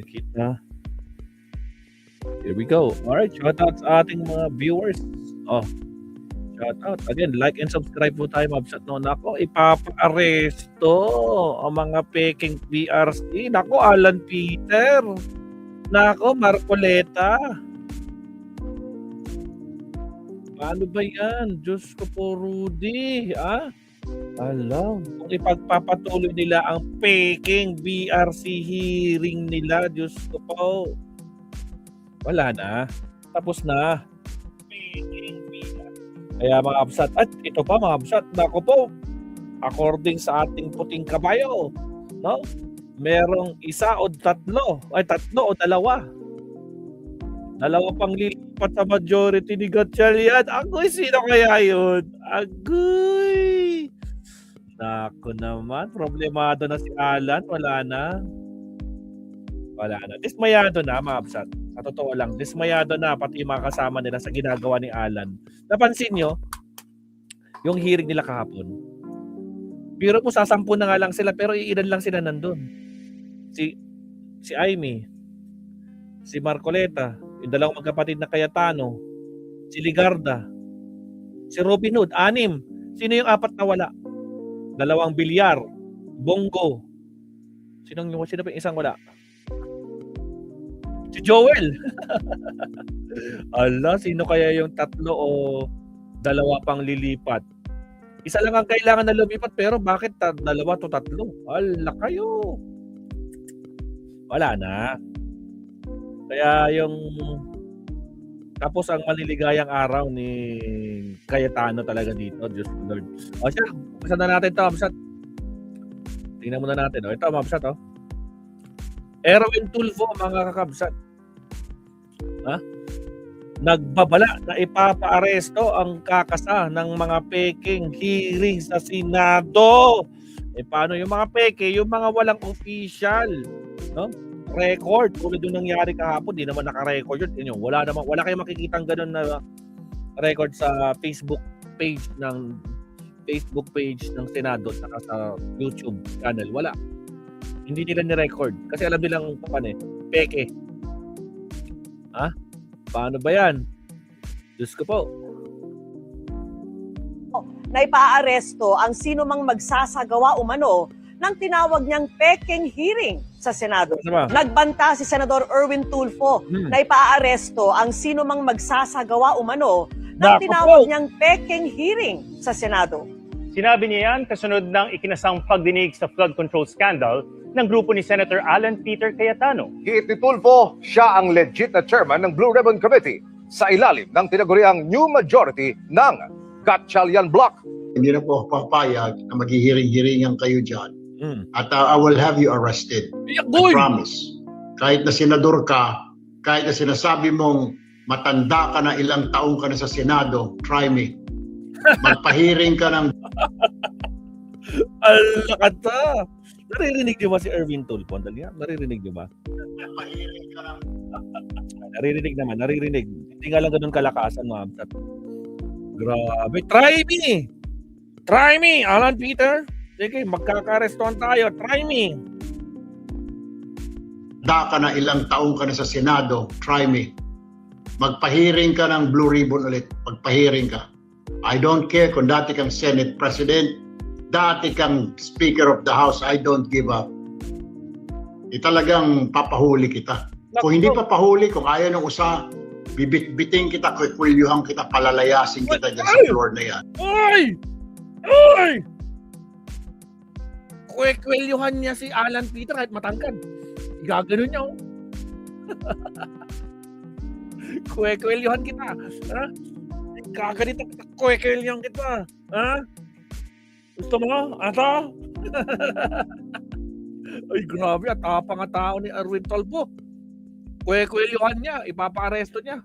Kita. Here we go. Alright, shout out sa ating mga viewers. Oh, shout out. Again, like and subscribe po tayo, Mabsat. No, nako, ipapa-aresto ang mga peking PRC. Nako, Alan Peter. Nako, Marcoleta. Paano ba yan? Diyos ko po, Rudy. Alam, kung ipagpapatuloy nila ang peking BRC hearing nila, Diyos ko po, wala na. Tapos na. Peking BRC. Kaya mga absat, at ito pa mga absat, nako po, according sa ating puting kabayo, no? Merong isa o tatlo o dalawa. Dalawa pang lilipat sa majority ni Gatchalian. Agoy, sino kaya yun? Agoy! Nako naman, problemado na si Alan. Wala na. Dismayado na, mga absat. Sa totoo lang, dismayado na pati yung mga kasama nila sa ginagawa ni Alan. Napansin nyo, yung hearing nila kahapon. Pero po, sasampu na nga lang sila, pero iilan lang sila nandun. Si Aimee, si Marcoleta, yung dalawang magkapatid na Cayetano, si Ligarda, si Robin Hood, 6. Sino yung 4 na wala? 2 Bilyar, Bongo. Sino pa yung isang wala? Si Joel. Ala, sino kaya yung 3 o 2 pang lilipat? Isa lang ang kailangan na lumipat, pero bakit 2 to 3? Ala kayo. Wala na. Kaya yung tapos ang maliligayang araw ni Cayetano talaga dito, Diyos Lord. O siya, umpisa na natin ito, Mabsat. Tingnan muna natin. O, ito, Mabsat. Erwin Tulfo, mga kakabsat. Nagbabala na ipapa-aresto ang kakasa ng mga peking hearing sa Senado. Paano yung mga peke? Yung mga walang official, no? Record, tulad yung nangyari kahapon, di naman naka-record yun. Wala kayong makikitang ganun na record sa Facebook page ng Senado saka sa YouTube channel. Wala. Hindi nila ni-record kasi alam nilang peke. Paano ba yan? Diyos ko po. Na ipaaresto ang sino mang magsasagawa umano ng tinawag niyang peking hearing sa Senado. Nagbanta si Senador Erwin Tulfo na ipaaresto ang sino mang magsasagawa umano ng tinawag niyang peking hearing sa Senado. Sinabi niya yan kasunod ng ikinasang pagdinig sa flood control scandal ng grupo ni Senator Alan Peter Cayetano. Giit ni Tulfo, siya ang legit na chairman ng Blue Ribbon Committee sa ilalim ng tinaguriang new majority ng Gatchalian Bloc. Hindi na po ako papayag na maghihiring-hiringan kayo dyan. At I will have you arrested. I promise. Kahit na senador ka, kahit na sinasabi mong matanda ka na, ilang taong ka na sa Senado, try me. Magpahiring ka ng... Alakata! Naririnig niyo ba si Erwin Tulfo? Naririnig niyo ba? Magpahiring ka ng... Naririnig. Hindi nga lang ganun kalakasan, mga absat. Grabe. Try me, Alan Peter. Sige, magkakarestoan tayo. Try me. Ka na, ilang taong ka na sa Senado, try me. Magpahiring ka ng Blue Ribbon ulit. Magpahiring ka. I don't care kung dati kang Senate President, dati kang Speaker of the House, I don't give up. Talagang papahuli kita. Kung hindi papahuli, kung ayaw ng usa, bibit-biting kita, kwikwelyuhan kita, palalayasin kita dyan sa floor na yan. Ay! Kwekwelyuhan niya si Alan Peter kahit matangkad. Gaganon niya, oh. Kwekwelyuhan kita. Kaganito kita, kwekwelyuhan kita. Gusto mo? Ata? Ay, grabe. At tapang nga tao ni Erwin Tulfo. Kwekwelyuhan niya. Ipapa-aresto niya.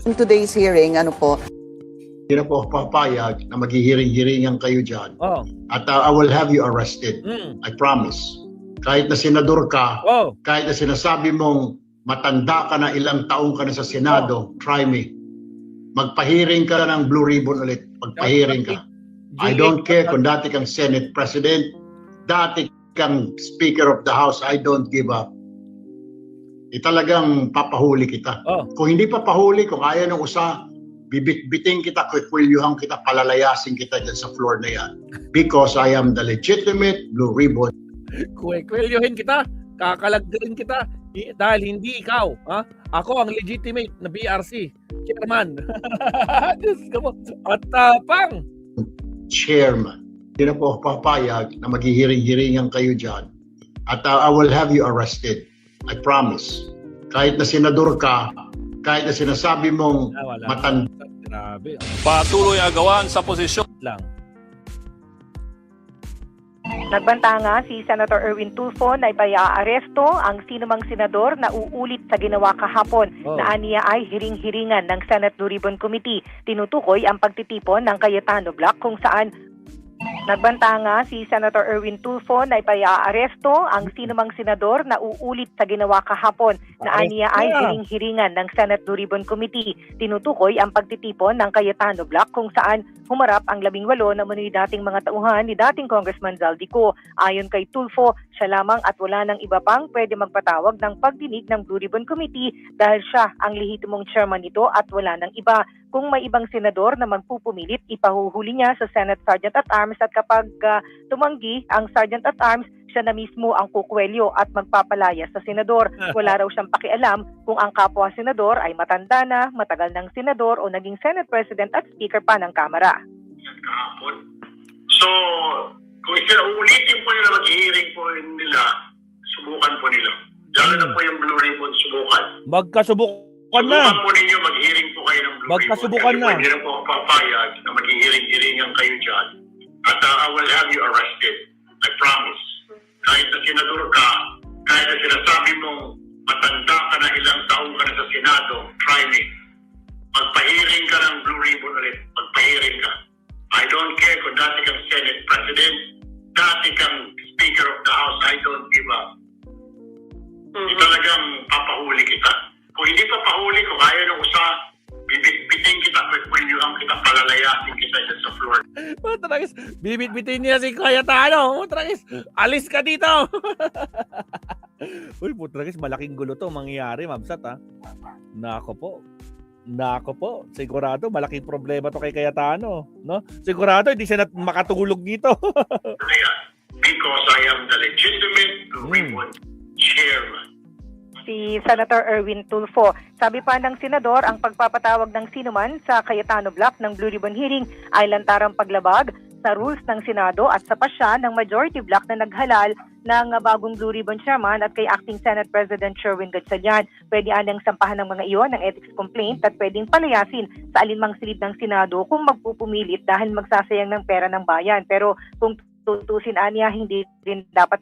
In today's hearing, Hindi na po ako papayag na maghihiring-hiringan kayo dyan. At I will have you arrested. I promise. Kahit na senador ka, kahit na sinasabi mong matanda ka na, ilang taong ka na sa Senado, try me. Magpahiring ka ng Blue Ribbon ulit. Magpahiring ka. I don't care kung dati kang Senate President, dati kang Speaker of the House, I don't give up. talagang papahuli kita. Kung hindi papahuli, kung ayaw ng usa, bibit-biting kita, kwikwelyuhan kita, palalayasin kita dyan sa floor na yan. Because I am the legitimate Blue Ribbon. Kwikwelyuhin kita, kakalagdarin kita, dahil hindi ikaw. Ha? Ako ang legitimate na BRC chairman. Diyos ko mo. At tapang. Chairman. Hindi na po ako papayag na maghihiring-hiringan kayo dyan. At I will have you arrested. I promise. Kahit na senador ka, kahit na sinasabi mong matanda. Grabe. Patuloy agawan sa posisyon Lang. Nagbanta nga si Senator Erwin Tulfo na ipaya-aresto ang sinumang senador na uulit sa ginawa kahapon na aniya ay hiring-hiringan ng Senate Blue Ribbon Committee. Tinutukoy ang pagtitipon ng Cayetano Block kung saan nagbanta nga si Senator Erwin Tulfo na ipaya-aresto ang sinumang senador na uulit sa ginawa kahapon na aniya ay hiring-hiringan ng Senate Blue Ribbon Committee. Tinutukoy ang pagtitipon ng Cayetano Block kung saan humarap ang 18 na manoy dating mga tauhan ni dating Congressman Zaldico. Ayon kay Tulfo, siya lamang at wala ng iba pang pwede magpatawag ng pagdinig ng Blue Ribbon Committee dahil siya ang lehitimong chairman nito at wala ng iba. Kung may ibang senador na magpupumilit, ipahuhuli niya sa Senate Sergeant at Arms at kapag tumanggi ang Sergeant at Arms, siya na mismo ang kukwelyo at magpapalaya sa senador. Wala raw siyang pakialam kung ang kapwa senador ay matanda na, matagal ng senador o naging Senate President at Speaker pa ng Kamara. Kahapon. So, kung uulitin po nila mag-hearing po nila, subukan po nila. Lalo na po yung Blue Ribbon, subukan. Magkasubukan na. Subukan po ninyo, mag-hearing po kayo ng Blue Ribbon. Magkasubukan na. Hindi na po ako papayag na mag-hearing-hearingan kayo dyan. At I will have you arrested. I promise. Kahit na senador ka, kahit na sinasabi mong matanda ka na, ilang taong ka na sa Senado, try me. Magpahiring ka ng Blue Ribbon ulit. Magpahiring ka. I don't care kung dati kang Senate President, dati kang Speaker of the House, I don't give up. Talagang papahuli kita. Kung hindi papahuli, kung ayaw ng usa, bibit-biting kita, kwikwelyuhan kita, palalayasin kita dyan sa floor. Matragis, bibit-bitin niya si Cayetano. Matragis, alis ka dito. Uy, Matragis, malaking gulo to mangyayari, Mabsat, ha? Nako po, sigurado malaking problema to kay Cayetano, no? Sigurado hindi siya makatulog dito. Because I am the legitimate Blue Ribbon chairman. Si Senator Erwin Tulfo. Sabi pa ng senador, ang pagpapatawag ng sinuman sa Cayetano Block ng Blue Ribbon hearing ay lantarang paglabag sa rules ng Senado at sa pasya ng majority block na naghalal ng bagong Blue Ribbon chairman at kay acting Senate President Sherwin Gatchalian. Pwede anang sampahan ng mga iyon ng ethics complaint at pwedeng palayasin sa alinmang silid ng Senado kung magpupumilit dahil magsasayang ng pera ng bayan. Pero kung tutusin aniya, hindi rin dapat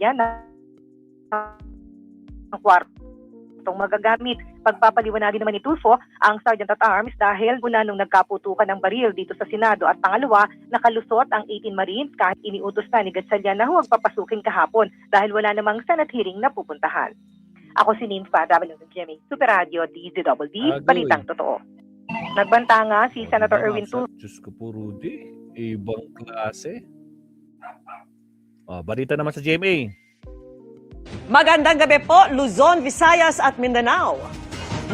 yan ang kwartong magagamit. Pagpapaliwanagin naman ni Tulfo ang Sergeant at Arms dahil mula nung nagkaputukan ng baril dito sa Senado at pangalawa, nakalusot ang 18 Marines kahit iniutos na ni Gatchalian na huwag papasukin kahapon dahil wala namang Senate hearing na pupuntahan. Ako si Nympha, WNGMA, Super Radio, DZWD, Balitang Totoo. Nagbanta nga si Senator Erwin Tulfo. Diyos ko po, Rudy. Ibang klase. Balita naman sa GMA. Magandang gabi po, Luzon, Visayas at Mindanao.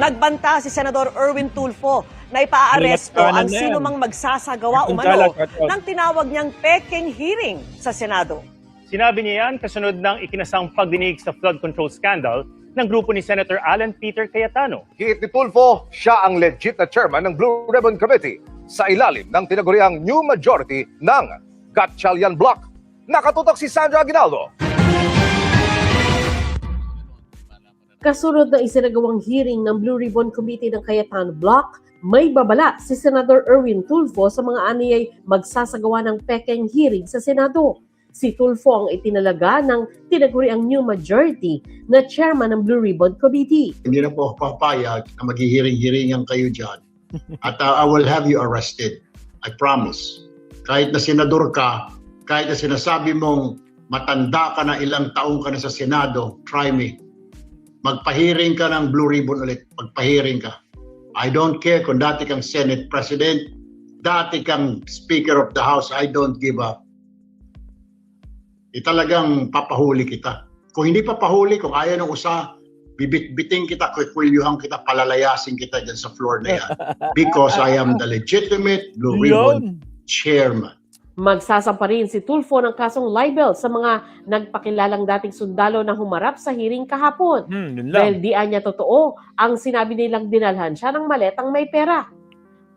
Nagbanta si Senador Erwin Tulfo na ipaaresto ang sinumang magsasagawa umano ng tinawag niyang Peking hearing sa Senado. Sinabi niya yan kasunod ng ikinasang pagdinig sa flood control scandal ng grupo ni Senator Alan Peter Cayetano. Giit ni Tulfo, siya ang legit na chairman ng Blue Ribbon Committee sa ilalim ng tinaguriang new majority ng Gatchalian Block. Nakatutok si Sandra Aguinaldo. Kasunod na isinagawang hearing ng Blue Ribbon Committee ng Cayetano Block, may babala si Senator Erwin Tulfo sa mga aniyay magsasagawa ng Peking hearing sa Senado. Si Tulfo ang itinalaga ng tinaguriang new majority na chairman ng Blue Ribbon Committee. Hindi na po ako papayag na maghihiring-hiringan kayo dyan. At I will have you arrested. I promise. Kahit na senador ka, kahit na sinasabi mong matanda ka na, ilang taong ka na sa Senado, try me. Magpahiring ka ng Blue Ribbon ulit. Magpahiring ka. I don't care kung dati kang Senate President, dati kang Speaker of the House, I don't give up. talagang papahuli kita. Kung hindi papahuli, kung ayaw ng usa, bibit-biting kita, kukwilyuhan kita, palalayasin kita dyan sa floor na yan. Because I am the legitimate Blue Ribbon Chairman. Magsasampa rin si Tulfo ng kasong libel sa mga nagpakilalang dating sundalo na humarap sa hearing kahapon. Dahil di anya totoo ang sinabi nilang dinalhan siya ng maletang may pera.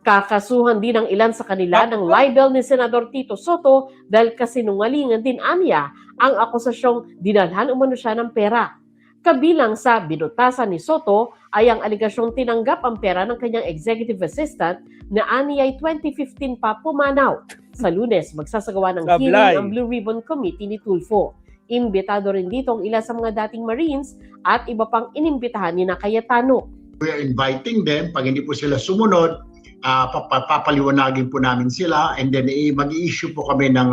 Kakasuhan din ng ilan sa kanila ng libel ni Senador Tito Soto dahil kasinungalingan din anya ang akusasyong dinalhan umano siya ng pera. Kabilang sa binutasan ni Soto ay ang aligasyong tinanggap ang pera ng kanyang executive assistant na aniyay 2015 pa pumanaw. Sa Lunes, magsasagawa ng hearing ang Blue Ribbon Committee ni Tulfo. Imbitado rin dito ang ilan sa mga dating Marines at iba pang inimbitahan ni Cayetano. We are inviting them. Pag hindi po sila sumunod, papaliwanagin po namin sila and then mag-i-issue po kami ng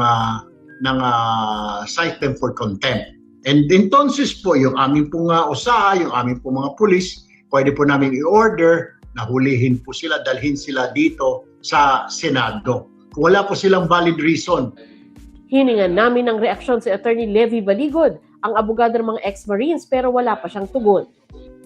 cite them for contempt. And entonces po, yung aming pong yung aming pong mga pulis, pwede po namin i-order na hulihin po sila, dalhin sila dito sa Senado. Kung wala po silang valid reason. Hiningan namin ng reaksyon si Attorney Levy Baligod, ang abogado ng mga ex-Marines, pero wala pa siyang tugon.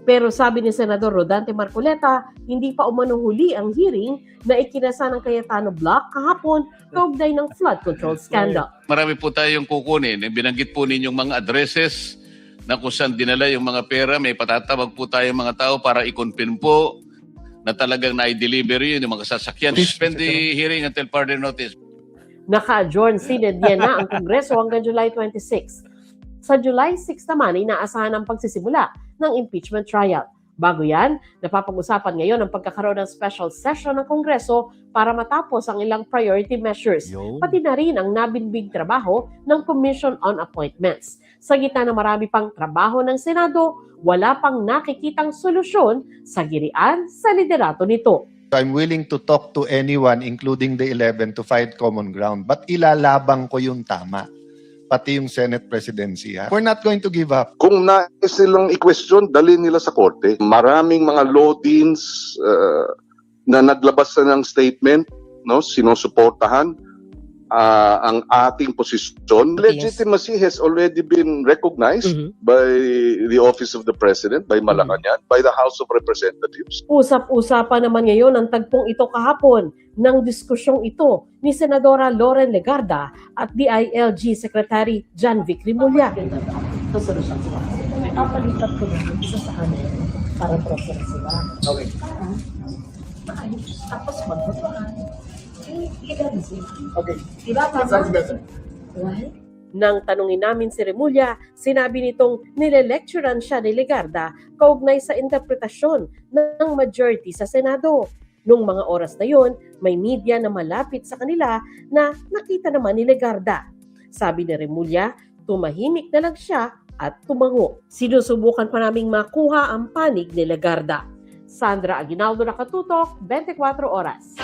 Pero sabi ni Senador Rodante Marcoleta, hindi pa umanuhuli ang hearing na ikinasa ng Cayetano Block kahapon kaugnay ng flood control scandal. Marami po tayong kukunin. Binanggit po ninyong mga addresses na kung saan dinala yung mga pera. May patatawag po tayong mga tao para i-confirm po na talagang na-deliver yun yung mga sasakyan. Suspend the hearing until further notice. Naka-adjourn sined yan na ang Kongreso hanggang July 26. Sa July 6 naman ay inaasahan ang pagsisimula ng impeachment trial. Bago yan, napapag-usapan ngayon ang pagkakaroon ng special session ng Kongreso para matapos ang ilang priority measures, pati na rin ang nabinbig trabaho ng Commission on Appointments. Sa gitna ng marami pang trabaho ng Senado, wala pang nakikitang solusyon sa girian sa liderato nito. I'm willing to talk to anyone, including the 11, to find common ground. But ilalabang ko yung tama. Pati yung Senate presidency. We're not going to give up. Kung nais nilang i-question, dalhin nila sa korte. Maraming mga law deans na naglabas na ng statement, no, sinusuportahan ang ating posisyon. Legitimacy has already been recognized by the Office of the President, by Malacanang, by the House of Representatives. Usap-usapan naman ngayon ang tagpong ito kahapon ng diskusyong ito ni Senadora Loren Legarda at DILG Secretary John Vic Rimulya. Solusyon sila. Papalitan ko na isa sa kanila para proseso sila. Okay. Tapos magbutuhan. Okay. Diba, right? Nang tanungin namin si Rimulya, sinabi nitong nile-lecturean siya ni Legarda kaugnay sa interpretasyon ng majority sa Senado. Noong mga oras na yon, may media na malapit sa kanila na nakita naman ni Legarda. Sabi ni Rimulya, tumahimik na lang siya at tumango. Sinusubukan pa naming makuha ang panig ni Legarda. Sandra Aguinaldo, Nakatutok, 24 Oras.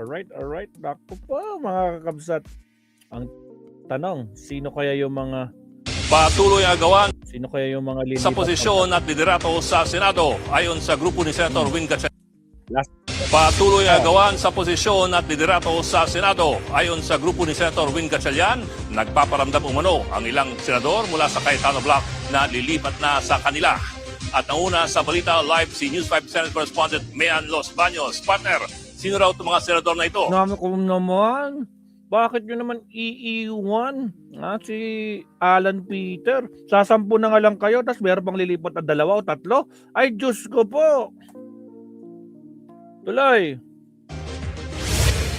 Alright. Naku po, mga kakabsat. Ang tanong, sino kaya yung mga Patuloy agawan Sino kaya yung mga lilipat sa posisyon at liderato sa Senado ayon sa grupo ni Senator Win Gatchalian. Patuloy agawan sa posisyon at liderato sa Senado ayon sa grupo ni Senator Win Gatchalian. Nagpaparamdam umano ang ilang senador mula sa Cayetano Block na lilipat na sa kanila. At nauna sa balita live si News 5 Senate Correspondent Mayan Los Baños. Partner, sino raw itong mga senador na ito? naman. Bakit nyo naman iiwan si Alan Peter? Sasampu na nga lang kayo, tapos meron pang lilipat na 2 o 3? Ay, Diyos ko po! Tuloy!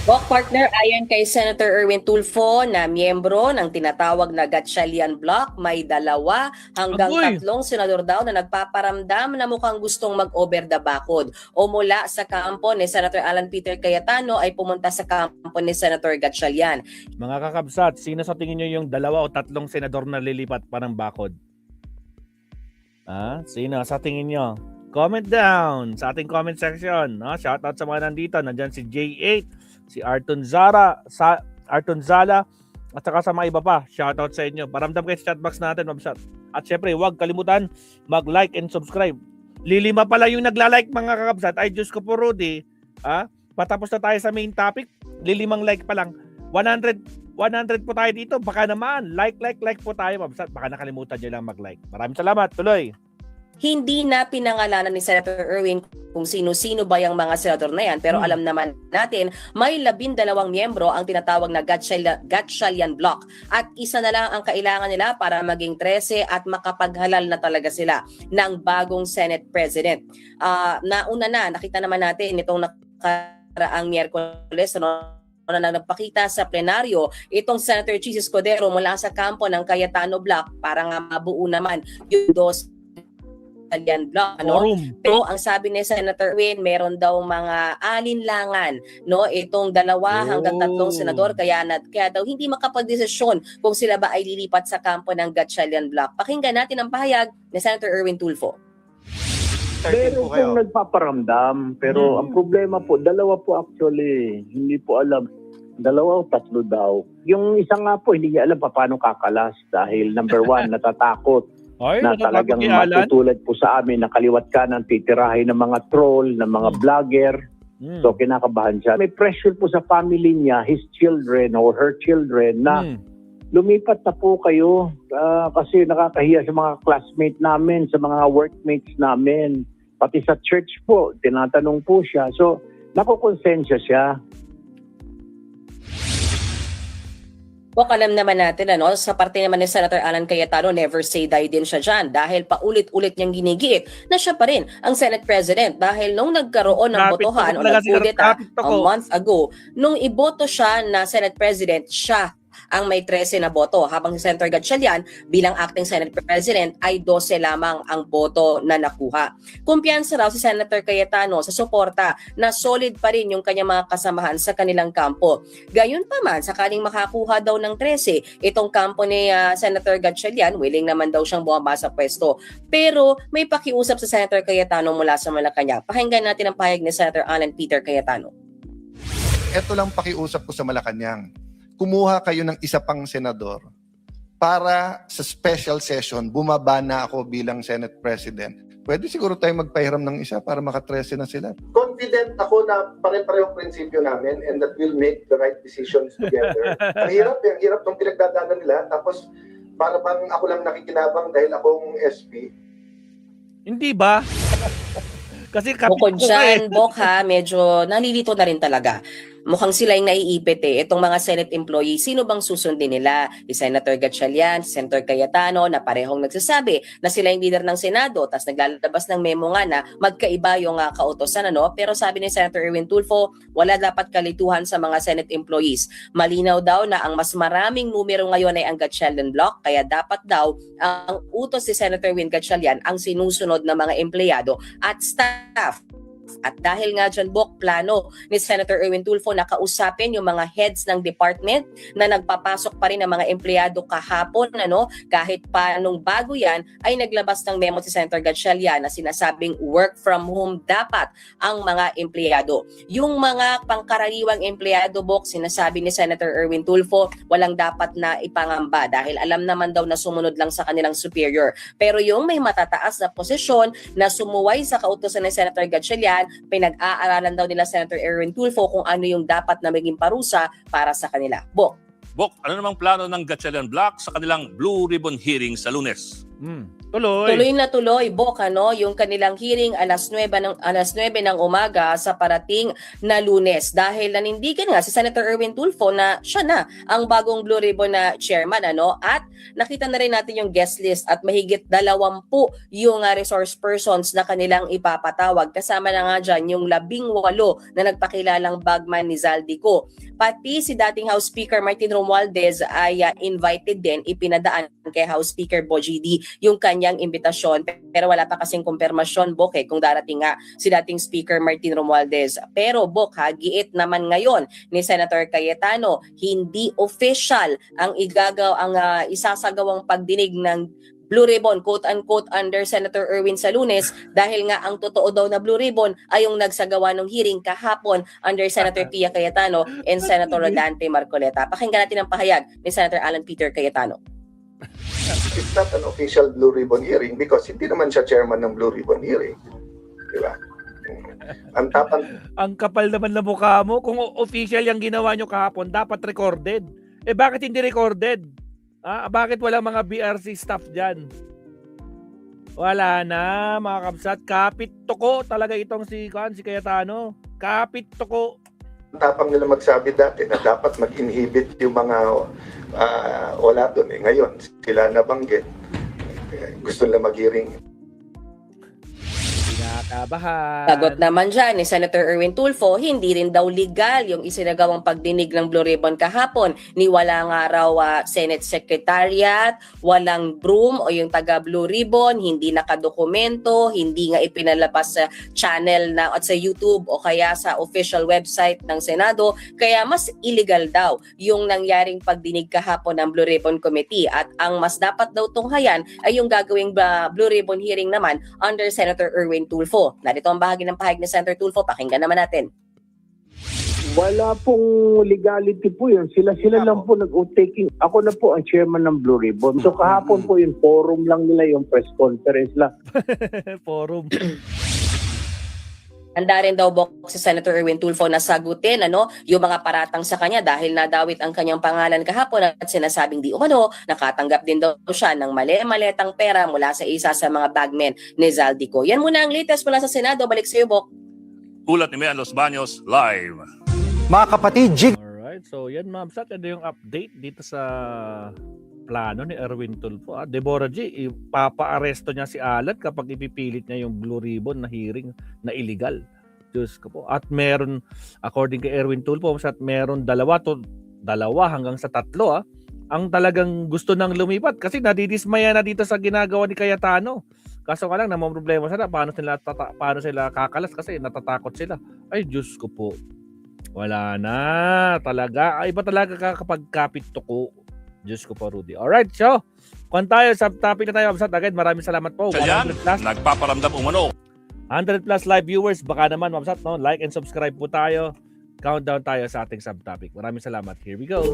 Bok partner, ayon kay Senator Erwin Tulfo na miyembro ng tinatawag na Gatchalian Block, may 2 hanggang 3 senador daw na nagpaparamdam na mukhang gustong mag-over the bakod o mula sa kampo ni Senator Alan Peter Cayetano ay pumunta sa kampo ni Senator Gatchalian. Mga kakabsat, sino sa tingin nyo yung 2 o 3 senador na lilipat pa ng bakod? Sino sa tingin nyo? Comment down sa ating comment section. Shoutout sa mga nandito. Nandyan si J8, si Arton Zala, at saka sa mga iba pa. Shoutout sa inyo. Paramdam kayo sa chatbox natin, mabsat. At syempre, huwag kalimutan mag-like and subscribe. Lilima pala yung nagla-like, mga kakabsat. Ay, Diyos ko po, Rudy. Patapos na tayo sa main topic. Lilimang like pa lang. 100 100 po tayo dito. Baka naman, like po tayo. Baka nakalimutan nyo lang mag-like. Maraming salamat. Tuloy. Hindi na pinangalanan ni Senator Erwin kung sino-sino ba yung mga senador na yan. Pero alam naman natin, may 12 miyembro ang tinatawag na Gatchalian Block. At isa na lang ang kailangan nila para maging 13 at makapaghalal na talaga sila ng bagong Senate President. Nauna na, nakita naman natin itong nakaraang Miyerkules, na nagpakita sa plenaryo itong Senator Chis Escudero mula sa kampo ng Cayetano Block para nga mabuo naman yung Gatchalian Block, Pero ang sabi ni Senator Erwin, meron daw mga alinlangan, itong 2 hanggang 3 senador, kaya daw hindi makapagdesisyon kung sila ba ay lilipat sa kampo ng Gatchalian Block. Pakinggan natin ang pahayag ni Senator Erwin Tulfo. Meron pong nagpaparamdam, pero ang problema po, 2 po actually, hindi po alam, 2 o 3 daw. Yung isa nga po, hindi niya alam paano kakalas dahil number 1, natatakot. Na talagang matutulad po sa amin na kaliwat kanan titirahin ng mga troll, ng mga vlogger. So kinakabahan siya. May pressure po sa family niya, his children or her children na lumipat na po kayo kasi nakakahiya sa mga classmates namin, sa mga workmates namin. Pati sa church po, tinatanong po siya. So nakukonsensya siya. Alam naman natin, sa parte naman ni Senator Alan Cayetano, never say die din siya dyan dahil paulit-ulit niyang ginigiit na siya pa rin ang Senate President dahil nung nagkaroon ng botohan o nagkudeta a month ago, nung iboto siya na Senate President, siya ang may 13 na boto habang si Senator Gatchalian bilang acting Senate President ay 12 lamang ang boto na nakuha. Kumpiyansa raw si Senator Cayetano sa suporta na solid pa rin yung kanyang mga kasamahan sa kanilang kampo. Gayon pa man, sakaling makakuha daw ng 13 itong kampo ni Senator Gatchalian, willing naman daw siyang bumaba sa pwesto. Pero may pakiusap sa Senator Cayetano mula sa Malacanang. Pakinggan natin ang pahayag ni Senator Alan Peter Cayetano. Ito lang pakiusap ko sa Malacanang. Kumuha kayo ng isa pang senador para sa special session, bumaba na ako bilang Senate President. Pwede siguro tayo magpahiram ng isa para maka-13 na sila. Confident ako na pare-parehong prinsipyo namin and that we'll make the right decisions together. Ang hirap ng pinagdadaanan nila. Tapos para bang ako lang nakikinabang dahil akong SP. Hindi ba? Kasi bukod dyan, Bok medyo nalilito na rin talaga. Mukhang sila yung naiipit itong mga Senate employees. Sino bang susundin nila? Si Senator Gatchalian, si Senator Cayetano na parehong nagsasabi na sila yung leader ng Senado, tapos naglalabas ng memo nga na magkaiba yung kautosan. Pero sabi ni Senator Erwin Tulfo, wala dapat kalituhan sa mga Senate employees. Malinaw daw na ang mas maraming numero ngayon ay ang Gatchalian Block, kaya dapat daw ang utos ni Senator Erwin Gatchalian ang sinusunod ng mga empleyado at staff. At dahil nga dyan, Bok, plano ni Senator Erwin Tulfo na kausapin yung mga heads ng department na nagpapasok pa rin ng mga empleyado kahapon, kahit pa nung bago yan, ay naglabas ng memo si Senator Gatchalian na sinasabing work from home dapat ang mga empleyado. Yung mga pangkaraniwang empleyado, Bok, sinasabi ni Senator Erwin Tulfo, walang dapat na ipangamba dahil alam naman daw na sumunod lang sa kanilang superior. Pero yung may matataas na posisyon na sumuway sa kautosan ni Senator Gatchalian, pinag-aaralan daw nila Senator Erwin Tulfo kung ano yung dapat na maging parusa para sa kanila. Bok, ano namang plano ng Gatchalian Block sa kanilang Blue Ribbon hearing sa Lunes? Tuloy na tuloy, Bok, yung kanilang hearing alas 9 ng umaga sa parating na Lunes dahil nanindigan nga si Senator Erwin Tulfo na siya na ang bagong Blue Ribbon na chairman, at nakita na rin natin yung guest list at mahigit 20 yung resource persons na kanilang ipapatawag. Kasama na nga dyan yung 18 na nagpakilalang bagman ni Zaldico. Pati si dating House Speaker Martin Romualdez ay invited din, ipinadaan kay House Speaker Bogie D yung kanyang imbitasyon, pero wala pa kasing kumpirmasyon, Bok, kung darating nga si dating Speaker Martin Romualdez. Pero Bok, giit naman ngayon ni Senator Cayetano, hindi official ang isasagawang pagdinig ng Blue Ribbon, quote-unquote, under Senator Erwin sa Lunes dahil nga ang totoo daw na Blue Ribbon ay yung nagsagawa ng hearing kahapon under Senator Pia Cayetano and Senator Rodante Marcoleta. Pakinggan natin ang pahayag ni Senator Alan Peter Cayetano. It's not an official Blue Ribbon hearing because hindi naman siya chairman ng Blue Ribbon hearing. Diba? Ang kapal naman na mukha mo. Kung official yung ginawa nyo kahapon, dapat recorded. bakit hindi recorded? Bakit walang mga BRC staff dyan? Wala na, mga kabsat. Kapit toko talaga itong si Cayetano. Kapit toko. Tapang nila magsabi dati na dapat mag-inhibit yung mga wala doon. Ngayon, sila nabanggit. Gusto nila mag-hearing. Kinakabahan. Sagot naman dyan ni Senator Erwin Tulfo, hindi rin daw legal yung isinagawang pagdinig ng Blue Ribbon kahapon. Ni wala nga raw Senate Secretariat, walang broom o yung taga Blue Ribbon, hindi nakadokumento, hindi nga ipinalabas sa channel na at sa YouTube o kaya sa official website ng Senado. Kaya mas illegal daw yung nangyaring pagdinig kahapon ng Blue Ribbon Committee. At ang mas dapat daw tunghayan ay yung gagawing Blue Ribbon hearing naman under Senator Erwin Tulfo. Narito ang bahagi ng pahayag ni Senator Tulfo. Pakinggan naman natin. Wala pong legality po yun. Sila lang po nag-taking. Ako na po ang chairman ng Blue Ribbon. So kahapon po yung forum lang nila, yung press conference lang. Forum. Handa rin daw si Senator Erwin Tulfo na sagutin yung mga paratang sa kanya dahil nadawit ang kanyang pangalan kahapon at sinasabing di umano, nakatanggap din daw siya ng mali-maletang pera mula sa isa sa mga bagmen ni Zaldico. Yan muna ang latest mula sa Senado. Balik sa iyo, Bok. Ulat ni Mian Los Baños, live. Mga kapatid, Alright, so yan mga kabsat. Ito yung update dito sa plano ni Erwin Tulfo. Deborah G, ipapa-aresto niya si Alan kapag ipipilit niya yung Blue Ribbon na hearing na illegal. Diyos ko po. At meron, according kay Erwin Tulfo, meron dalawa hanggang sa 3 ang talagang gusto nang lumipat kasi nadidismaya na dito sa ginagawa ni Cayetano. Kaso nga lang, namang problema sila, paano sila kakalas kasi natatakot sila. Ay, Diyos ko po. Wala na. Talaga. Iba talaga kapag kapit toko. Diyos ko po, Rudy. Alright, so, kung tayo, sa topic na tayo, Mabsat, agad, maraming salamat po. 100 plus. Nagpaparamdam umano. 100 plus live viewers, baka naman, Mabsat, no? Like and subscribe po tayo. Countdown tayo sa ating subtopic. Maraming salamat. Here we go.